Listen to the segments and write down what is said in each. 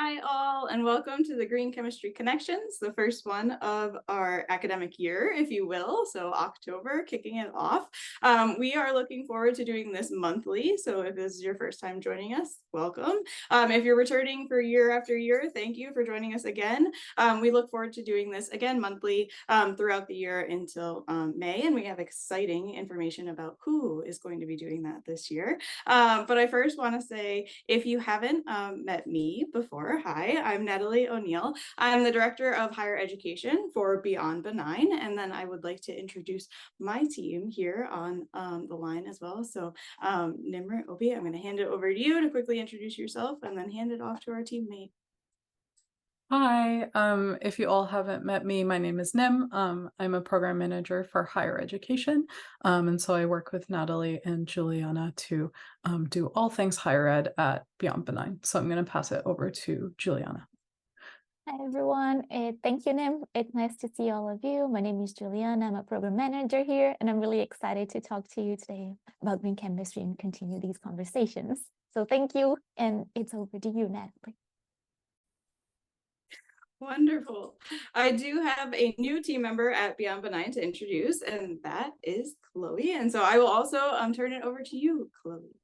Hi all, and welcome to the Green Chemistry Connections, the first one of our academic year, if you will. So October, kicking it off. We are looking forward to doing this monthly. So if this is your first time joining us, welcome. If you're returning for year after year, thank you for joining us again. We look forward to doing this again monthly throughout the year until May, and we have exciting information about who is going to be doing that this year. But I first want to say, if you haven't met me before, hi, I'm Natalie O'Neill. I'm the Director of Higher Education for Beyond Benign, and then I would like to introduce my team here on the line as well. So Nimra, Obi, I'm going to hand it over to you to quickly introduce yourself and then hand it off to our teammate. Hi, if you all haven't met me, my name is Nim. I'm a program manager for higher education. And so I work with Natalie and Juliana to do all things higher ed at Beyond Benign. So I'm going to pass it over to Juliana. Hi, everyone. Thank you, Nim. It's nice to see all of you. My name is Juliana. I'm a program manager here, and I'm really excited to talk to you today about green chemistry and continue these conversations. So thank you, and it's over to you, Natalie. Wonderful. I do have a new team member at Beyond Benign to introduce, and that is Chloe. And so I will also turn it over to you, Chloe.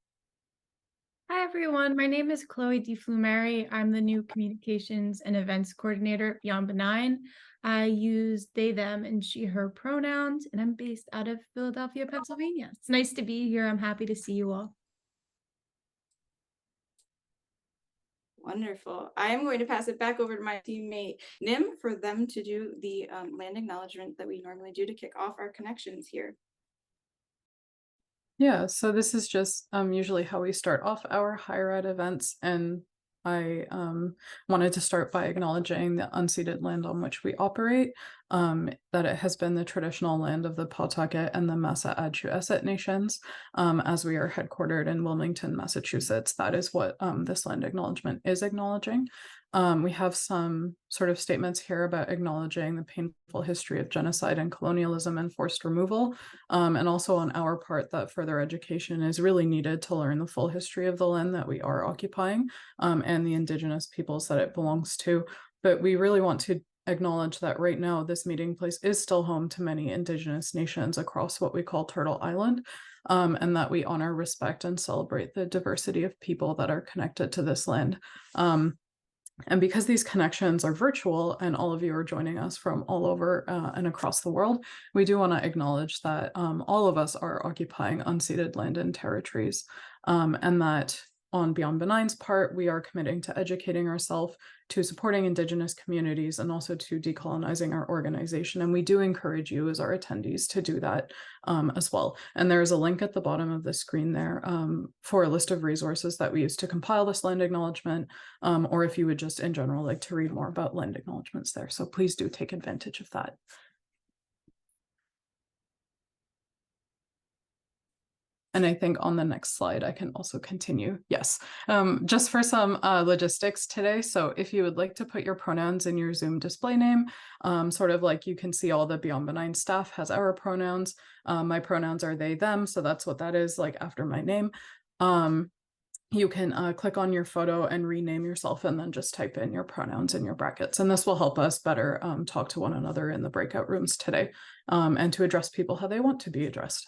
Hi, everyone. My name is Chloe DeFlumeri. I'm the new Communications and Events Coordinator at Beyond Benign. I use they, them, and she, her pronouns, and I'm based out of Philadelphia, Pennsylvania. It's nice to be here. I'm happy to see you all. Wonderful. I am going to pass it back over to my teammate Nim for them to do the land acknowledgement that we normally do to kick off our connections here. Yeah, so this is just usually how we start off our higher ed events, and I wanted to start by acknowledging the unceded land on which we operate, that it has been the traditional land of the Pawtucket and the Massachusetts nations, as we are headquartered in Wilmington, Massachusetts. That is what this land acknowledgement is acknowledging. We have some sort of statements here about acknowledging the painful history of genocide and colonialism and forced removal, and also on our part that further education is really needed to learn the full history of the land that we are occupying, and the indigenous peoples that it belongs to. But we really want to acknowledge that right now this meeting place is still home to many indigenous nations across what we call Turtle Island, and that we honor, respect, and celebrate the diversity of people that are connected to this land. And because these connections are virtual and all of you are joining us from all over and across the world, we do want to acknowledge that all of us are occupying unceded land and territories, and that on Beyond Benign's part, we are committing to educating ourselves, to supporting Indigenous communities, and also to decolonizing our organization. And we do encourage you as our attendees to do that as well. And there is a link at the bottom of the screen there for a list of resources that we use to compile this land acknowledgement, or if you would just in general like to read more about land acknowledgements there. So please do take advantage of that. And I think on the next slide, I can also continue. Yes, just for some logistics today. So if you would like to put your pronouns in your Zoom display name, sort of like you can see all the Beyond Benign staff has our pronouns. My pronouns are they, them. So that's what that is like after my name. You can click on your photo and rename yourself and then just type in your pronouns in your brackets. And this will help us better talk to one another in the breakout rooms today, and to address people how they want to be addressed.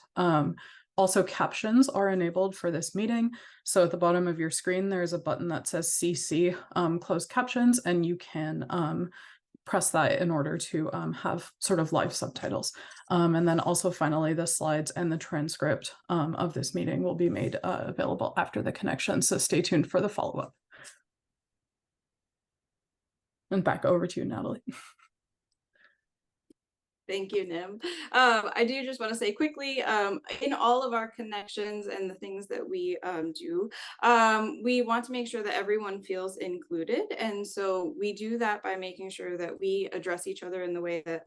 Also, captions are enabled for this meeting. So at the bottom of your screen, there's a button that says CC closed captions, and you can press that in order to have sort of live subtitles. And then also finally, the slides and the transcript of this meeting will be made available after the connection. So stay tuned for the follow-up. And back over to you, Natalie. Thank you, Nim. I do just want to say quickly, in all of our connections and the things that we do, we want to make sure that everyone feels included. And so we do that by making sure that we address each other in the way that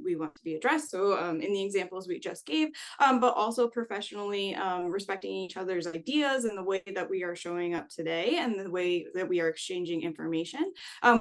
we want to be addressed. So in the examples we just gave, but also professionally respecting each other's ideas and the way that we are showing up today and the way that we are exchanging information.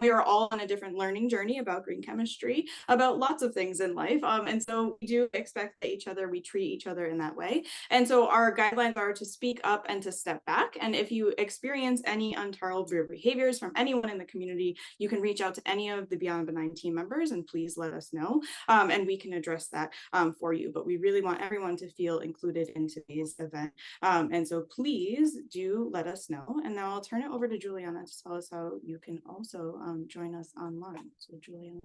We are all on a different learning journey about green chemistry, about lots of things in life. life. And so we do expect that we treat each other in that way. And so our guidelines are to speak up and to step back. And if you experience any untoward behaviors from anyone in the community, you can reach out to any of the Beyond Benign team members and please let us know. And we can address that for you. But we really want everyone to feel included in today's event. And so please do let us know. And now I'll turn it over to Juliana to tell us how you can also join us online. So Juliana.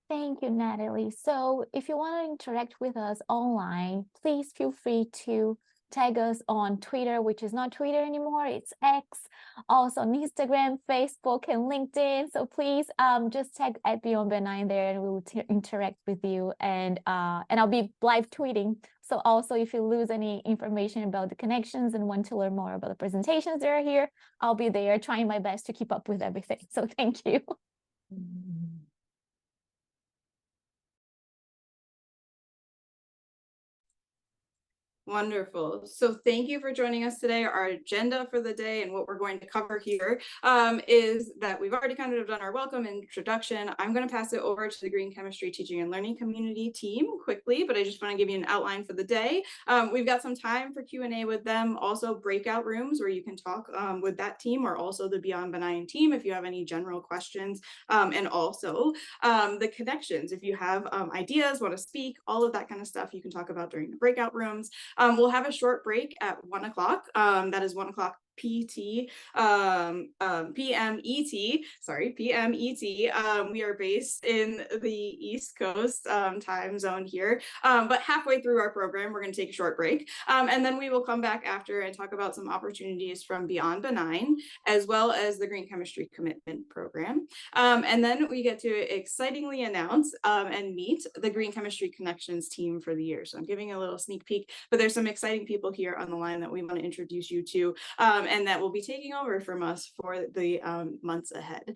Thank you, Natalie. So if you want to interact with us online, please feel free to tag us on Twitter, which is not Twitter anymore, it's X, also on Instagram, Facebook, and LinkedIn. So please just tag at Beyond Benign there and we will interact with you. And I'll be live tweeting. So also if you lose any information about the connections and want to learn more about the presentations that are here, I'll be there trying my best to keep up with everything. So thank you. Wonderful. So thank you for joining us today. Our agenda for the day and what we're going to cover here is that we've already kind of done our welcome and introduction. I'm going to pass it over to the Green Chemistry Teaching and Learning Community team quickly, but I just want to give you an outline for the day. We've got some time for Q&A with them, also breakout rooms where you can talk with that team or also the Beyond Benign team if you have any general questions, and also the connections. If you have ideas, want to speak, all of that kind of stuff you can talk about during the breakout rooms. We'll have a short break at 1 o'clock. That is 1 o'clock PM ET. We are based in the East Coast time zone here, but halfway through our program, we're going to take a short break. And then we will come back after and talk about some opportunities from Beyond Benign, as well as the Green Chemistry Commitment Program. And then we get to excitingly announce and meet the Green Chemistry Connections team for the year. So I'm giving a little sneak peek, but there's some exciting people here on the line that we want to introduce you to. And that will be taking over from us for the months ahead.